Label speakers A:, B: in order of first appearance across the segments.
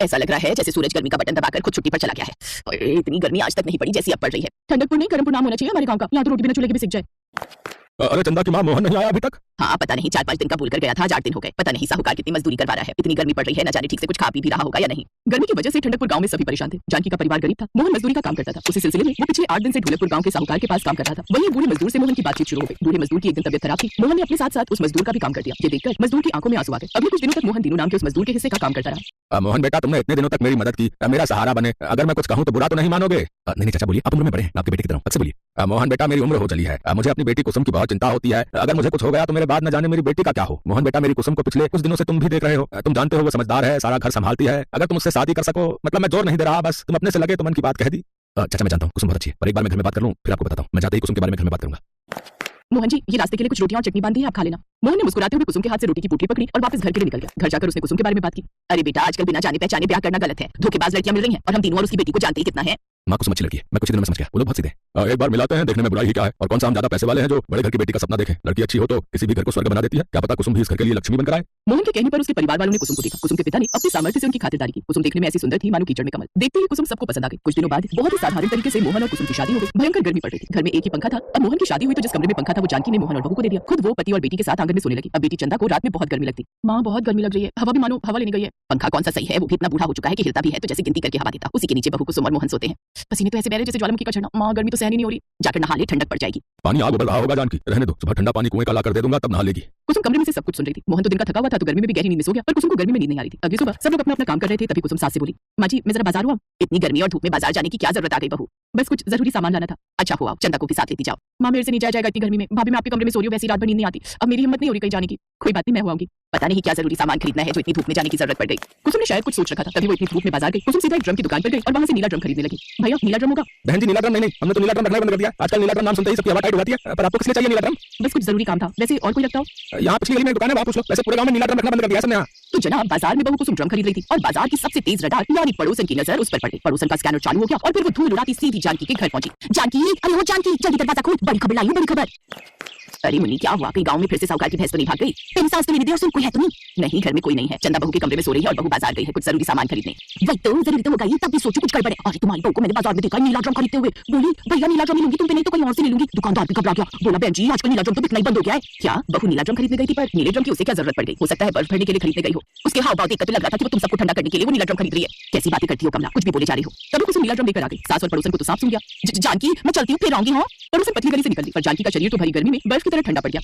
A: ऐसा लग रहा है जैसे सूरज गर्मी का बटन दबाकर खुद छुट्टी पर चला गया है। और इतनी गर्मी आज तक नहीं पड़ी जैसी अब पड़ रही है। ठंडकपुर नहीं करमपुर नाम होना चाहिए हमारे गांव का। यहाँ तो रोटी बिना चूल्हे के भी सिक जाए।
B: अरे चंदा की माँ मोहन नहीं आया अभी तक?
A: हाँ पता नहीं, 4-5 दिन का भूल कर गया था, 8 दिन हो गए। पता नहीं साहूकार कितनी मजदूरी करवा रहा है। इतनी गर्मी पड़ रही है, न जाने ठीक से कुछ खा पी भी रहा होगा या नहीं। गर्मी की वजह से ठंडकपुर गांव में सभी परेशान थे। जानकी का परिवार गरीब था, मोहन मजदूरी का काम करता था। उसी सिलसिले में वो पिछले 8 दिन से ढोलकपुर गांव के साहूकार के पास काम कर रहा था। वहीं बूढ़े मजदूर से मोहन की बातचीत शुरू हो गई। बूढ़े मजदूर की एक दिन तबियत खराब थी। मोहन ने अपने साथ साथ उस मजदूर का भी काम कर दिया। ये देखकर मजदूर की आंखों में आंसू आ गए। अगले कुछ दिनों तक मोहन दीनू नाम के उस मजदूर के हिस्से का काम करता रहा।
B: मोहन बेटा, तुमने इतने दिनों तक मेरी मदद की, मेरा सहारा बने। अगर मैं कुछ कहूं तो बुरा तो नहीं मानोगे? नहीं चाचा बोलिए, आप उम्र में बड़े हैं, आपकी बेटी की तरह। बोलिए मोहन बेटा, मेरी उम्र हो चली है। मुझे अपनी बेटी कुसुम की बहुत चिंता होती है। अगर मुझे कुछ हो गया तो मेरे बाद न जाने मेरी बेटी का क्या हो। मोहन बेटा, मेरी कुसुम को पिछले कुछ दिनों से तुम भी देख रहे हो। तुम जानते हो वो समझदार है, सारा घर संभालती है। अगर तुम उससे शादी कर सको, मतलब मैं जोर नहीं दे रहा, बस तुम अपने से लगे तो मन की बात कह दी। चाचा मैं जानता हूँ कुसुम बहुत अच्छी है, पर एक बार मैं घर में बात कर लूँ फिर आपको बताता हूँ। मैं जाते ही कुसुम के बारे में घर में बात करूंगा।
A: मोहन जी, ये रास्ते के लिए कुछ रोटियां और चटनी बांधी है, आप खा लेना। मोहन ने मुस्कुराते हुए कुसुम के हाथ से रोटी की पोटली पकड़ी और वापस घर के लिए निकल गया। घर जाकर उसने कुसुम के बारे में बात की। अरे बेटा, आजकल बिना जाने पहचाने ब्याह करना गलत है। धोखेबाज लड़कियां मिल रही हैं और हम तीनों और उसकी बेटी को जानते ही कितना है।
B: माँ कुसुम अच्छी लड़की है, मैं कुछ दिनों में समझ गया। वो लोग बहुत सीधे हैं। एक बार मिलाते हैं, देखने में बुराई ही क्या है। और कौन सा हम ज्यादा पैसे वाले हैं जो बड़े घर की बेटी का सपना देखें। लड़की अच्छी हो तो किसी भी घर को स्वर्ग बना देती है। क्या पता कुसुम भी इस घर के लिए लक्ष्मी बनकर आए।
A: मोहन के कहने पर उसके परिवार वालों ने कुसुम को देखा। कुसुम के पिता ने अपने सामर्थ्य से उनकी खातिरदारी की। कुसुम देखने में ऐसी सुंदर थी मानो कीचड़ में कमल। देखते ही कुसुम सबको पसंद आ गई। कुछ दिनों बाद बहुत ही साधारण तरीके से मोहन और कुसुम की शादी हो गई। भयंकर गर्मी पड़ रही थी। घर में एक ही पंखा था। अब मोहन की शादी हुई तो जिस कमरे में पंखा था वो जानकी ने मोहन और बहू को दे दिया। खुद वो पति और बेटी के साथ आंगन में सोने लगी। अब बेटी चंदा को रात में बहुत गर्मी लगती। माँ बहुत गर्मी लग रही है, हवा भी मानो हवा लेने गई है। पंखा कौन सा सही है, वो भी इतना बूढ़ा हो चुका है कि हिलता भी है तो जैसे गिनती करके हवा देता। उसी के नीचे बहू कुसुम और मोहन सोते हैं। पसीने तो ऐसे बह रहे जैसे ज्वालामुखी का झरना। माँ गर्मी तो सहन ही नहीं हो रही। जाकर नहा ले, ठंडक पड़ जाएगी।
B: पानी आग उबल रहा होगा जानकी, रहने दो। सुबह ठंडा पानी कुएं का ला कर दे दूंगा, तब नहा लेगी।
A: कुसुम कमरे में से सब कुछ सुन रही थी। मोहन तो दिन का थका हुआ था तो गर्मी में भी गहरी नींद में सो गया, पर कुसुम को गर्मी में नींद नहीं आ रही थी। अगली सुबह सब लोग अपना अपना काम कर रहे थे, तभी कुसुम सास से बोली, माँ जी मैं जरा बाजार हुआ। इतनी गर्मी और धूप में बाजार जाने की क्या जरूरत आ गई बहू? बस कुछ जरूरी सामान लाना था। अच्छा हुआ, चंदा को भी साथ लेती जाओ। माँ मेरे से नहीं जाया जाएगा इतनी गर्मी में। भाभी मैं आपके कमरे में सो रही हूँ, वैसी रात भर नींद नहीं आती। अब मेरी हिम्मत नहीं हो रही कहीं जाने की। कोई बात नहीं, मैं हुआऊंगी। पता नहीं क्या जरूरी सामान खरीदना है जो इतनी धूप में जाने की जरूरत पड़ गई। कुसुम ने शायद कुछ सोच रखा था, तभी वो इतनी धूप में बाजार गई। कुसुम सीधा एक ड्रम की दुकान पर गई और वहां से नीला ड्रम खरीदने लगी। भैया नीला ड्रम होगा?
B: बहन जी नीला ड्रम नहीं, हमने तो नीला ड्रम रखना बंद कर दिया। आजकल नीला ड्रम नाम सुनते ही सबकी हवा टाइट हो जाती है। पर आपको किसने चाहिए नीला ड्रम?
A: बस कुछ जरूरी काम था। वैसे और कोई लगता हो?
B: यहाँ पिछली गली में दुकान है, वहाँ पूछ लो। वैसे पूरे गांव में नीला ड्रम रखना बंद कर दिया सबने। यहाँ
A: तो जनाब बाजार में बहू कुसुम ड्रम खरीद रही थी और बाजार की सबसे तेज रडार यानी पड़ोसन की नजर उस पर पड़ गई। पड़ोसन का स्कैनर चालू हो गया और फिर वो धूल उड़ाती सीधी जानकी के घर पहुंची। जानकी, अरे वो जानकी, जल्दी दरवाजा खोल, बड़ी खबर लाई हूं, बड़ी खबर। अरे मुन्नी क्या हुआ, कहीं गांव में फिर से साहूकार की भैंस तो नहीं भाग गई? तेरी सास तो मेरी दे और सुन, कोई है तो नहीं? घर में कोई नहीं है। चंदा बहू के कमरे में सो रही है और बहू बाजार गई है कुछ जरूरी सामान खरीदने। वही तो जरूरी तो होगा ये, तब भी सोचो कुछ गड़बड़ है। अरे तुम्हारी बहू को मैंने बाजार में देखा नीला ड्रम खरीदते हुए। बोली भैया नीला ड्रम लूंगी तुम पे, नहीं तो कहीं और से ले लूंगी। दुकानदार भी घबरा गया, बोला बहन जी आजकल नीला ड्रम तो बिकना ही बंद हो गया है। क्या बहू नीला ड्रम खरीदने गई थी, पर नीले ड्रम की उसे क्या जरूरत पड़ गई? हो सकता है बर्फ भरने के लिए खरीदने गई हो। उसके हाव भाव देखकर तो लग रहा था कि वो तुम सबको ठंडा करने के लिए वो नीला ड्रम खरीद रही है। कैसी बातें करती हो कमला, कुछ भी बोले जा रही हो। तब कुछ नीला ड्रम लेकर आ गई। सास और पड़ोसन को तो साफ सुन गया। जानकी मैं चलती हूँ, फिर आऊंगी। हाँ, पड़ोसन पतली गली से निकल गई, पर जानकी का शरीर तो भरी गर्मी में बर्फ की तरह ठंडा पड़ गया।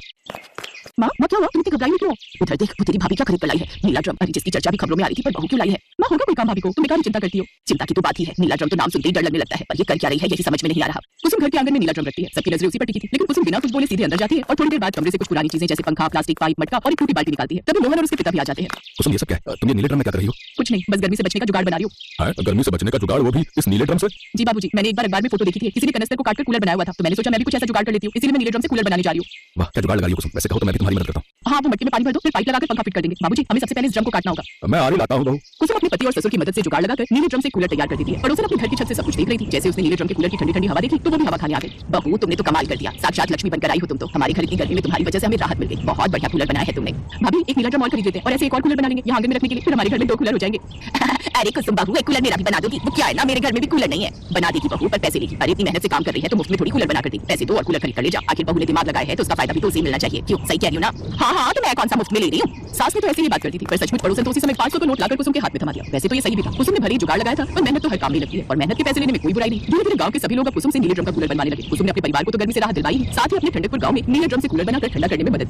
A: माँ क्या हुआ, तुम इतनी घबराई क्यों? उधर देख, वो तेरी भाभी क्या खरीद कर लाई है, नीला ड्रम। अरे जिसकी चर्चा भी खबरों में आ रही थी, पर बहू क्यों लाई है? माँ होगा कोई काम भाभी को, तुम बेकार चिंता करती हो। चिंता की तो बात ही है, नीला ड्रम तो नाम सुनते ही डर लगने लगता है, पर ये कर क्या रही है यही समझ में नहीं आ रहा। कुसुम घर के आंगन में नीला ड्रम रखती है, सबकी नजरें उसी पर टिकी थी, लेकिन कुसुम बिना कुछ बोले सीधे अंदर जाती है और थोड़ी देर बाद कमरे से कुछ पुरानी चीजें जैसे पंखा, प्लास्टिक पाइप, मटका और एक टूटी बाल्टी निकालती है। तभी मोहन और उसके पिता भी आ जाते हैं।
B: कुसुम ये सब क्या है? तुम ये नीले ड्रम में क्या कर रही हो?
A: कुछ नहीं, बस गर्मी से बचने का जुगाड़ बना रही हूँ।
B: गर्मी से बचने का जुगाड़, वो भी इस नीले ड्रम से?
A: जी बाबूजी, मैंने एक बार अखबार में फोटो देखी थी, किसी ने कनस्तर को काटकर कूलर बनाया हुआ था, तो मैंने सोचा मैं भी कुछ ऐसा जुगाड़ कर लेती हूँ, इसीलिए मैं नीले ड्रम से कूलर बनाने जा रही हूँ।
B: वाह क्या जुगाड़ लगा लिया कुसुम, वैसे कहो तो मैं भी तुम्हारी मदद करता हूँ।
A: हाँ, वो मट्टी में पानी भर दो, फिर पाइप लगाकर पंखा फिट कर देंगे। बाबूजी हमें सबसे पहले इस ड्रम को काटना होगा।
B: मैं आरी लाता हूँ बहू।
A: कुसुम अपने पति और ससुर की मदद से जुगाड़ लगाकर नीले ड्रम से कूलर तैयार कर देती है। पड़ोसन अपने घर की छत से सब कुछ देख रही थी। जैसे उसने नीले ड्रम के कूलर की ठंडी ठंडी हवा देखी तो वो भी हवा खाने आ गई। बहू तुमने तो कमाल कर दिया, साक्षात लक्ष्मी बनकर आई हो तुम तो। हमारी घर की गर्मी में तुम्हारी वजह से हमें राहत मिल गई। बहुत बढ़िया कूलर बनाया है तुमने। भाभी एक नीला ड्रम और खरीद लेते हैं और ऐसे एक और कूलर बना लेंगे यहाँ आंगन में रखने के लिए, फिर हमारे घर में 2 कूलर हो जाएंगे। अरे कुसुम बहू, एक कूलर मेरा भी बना दोगी? वो क्या है ना, मेरे घर में भी कूलर नहीं है। बना देगी बहू, पर पैसे लेगी। अरे इतनी मेहनत से काम कर रही है तो मुफ्त में थोड़ी कूलर बना कर देगी। पैसे दो और कूलर खरीद कर ले जा। आखिर बहू ने दिमाग लगाया है तो उसका फायदा भी तो उसे मिलना चाहिए। क्यों, सही कह रही हो ना? हाँ, तो मैं कौन सा मुफ्त में ले रही हूँ? सास ने तो ऐसे ही बात करती थी, पर सचमुच पड़ोसन तो उसी समय 500 का नोट लाकर कुसुम के हाथ में थमा दिया। वैसे तो ये सही भी था, कुसुम ने भरी जुगाड़ लगाया था, पर मेहनत तो हर काम में लगती है और मेहनत के पैसे लेने में कोई बुराई नहीं। धीरे धीरे गांव के सभी लोग अब कुसुम से नीले ड्रम का कूलर बनवाने लगे। कुसुम ने अपने परिवार को तो गर्मी से राहत दिलवाई, साथ ही अपने ठंडकपुर गांव में नीले ड्रम से कूलर बनाकर ठंडा करने में मदद की।